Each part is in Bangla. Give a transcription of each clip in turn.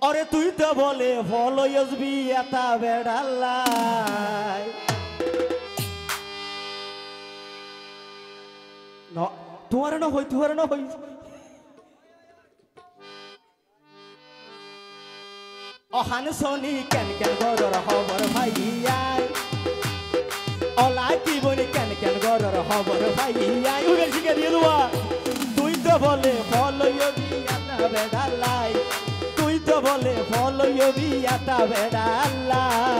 अरे तुई तो बोले फॉलो यसबी आता बेड़ालाई न तुम्हारे न होई अहान सोनी केन गरर खबर भाइयाई अला की बनी केन गरर खबर भाइयाई उगल सिंगे दिए दुआ तुई तो बोले फॉलो यसबी आता बेड़ालाई তুই তো বলে ফলো বিয়াটা বেড়ালাই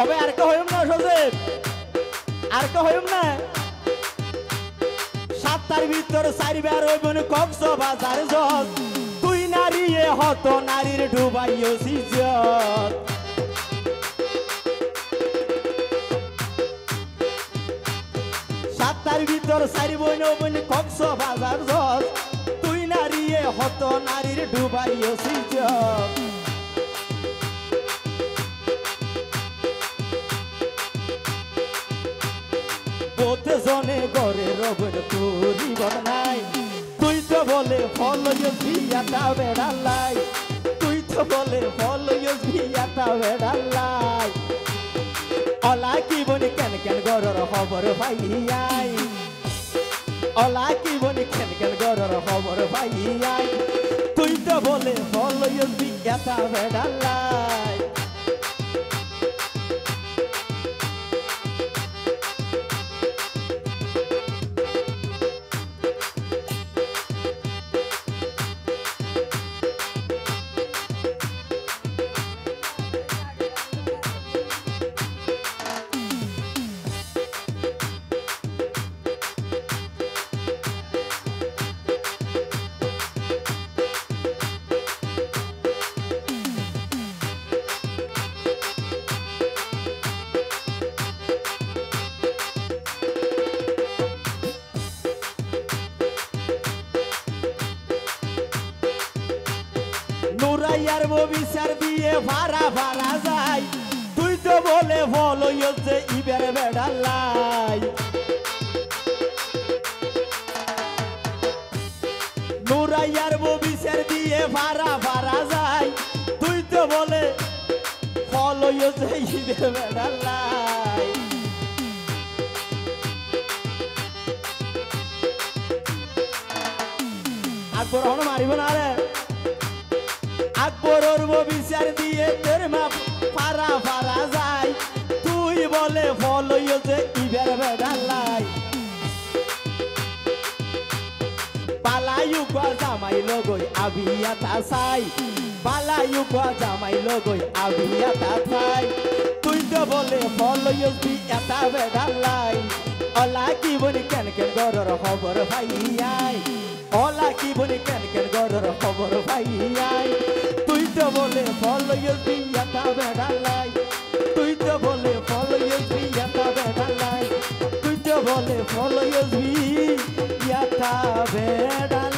अबे आर का होयम ना जोसेफ आर का होयम ना सातटार ভিতর চারবার হইবন কক্সবাজার জজ তুই নারী এ হত নারীর ডুবাইও সিজত সাতটার ভিতর চারবন হইবন কক্সবাজার জজ তুই নারী এ হত নারীর ডুবাইও সিজত জনে গরে রবন পরিবন নাই তুই তো বলে ফলো বিয়াটা বেড়ালাই তুই তো বলে ফলো বিয়াটা বেড়ালাই অলা কি বনি কেন গরর খবর ভাইয়াই অলা কি বনি কেন গরর খবর ভাইয়াই তুই তো বলে ফলো বিয়াটা বেড়ালাই নুরাইয়ার বিচার দিয়ে ভাড়া যায় তুই তো বলে ফলো যে ইবের বেড়ালাই নুরাইয়ার বিচার দিয়ে ভাড়া যায় তুই তো বলে ফলো যে ইবের বেড়ালাই আকবর হন মারিব না রে আকবরের বিচার দিয়ে তোর মা ফারা যায় তুই বলে ফলো যে ইবের বেড়ালাই পালায়ু গা জামাই লগই আবিয়া তাসাই পালায়ু গা জামাই লগই আবিয়া তাসাই তুই তো বলে ফলো বিয়াটা বেড়ালাই অলা কি বনি কেন গরর খবর ভাইয়াই অলা কি বনি কেন গরর খবর ভাইয়াই তুই তো বলে ফলো বিয়াটা বেড়ালাই তুই তো বলে ফলো বিয়াটা বেড়ালাই তুই তো বলে ফলো বিয়াটা বেড়ালাই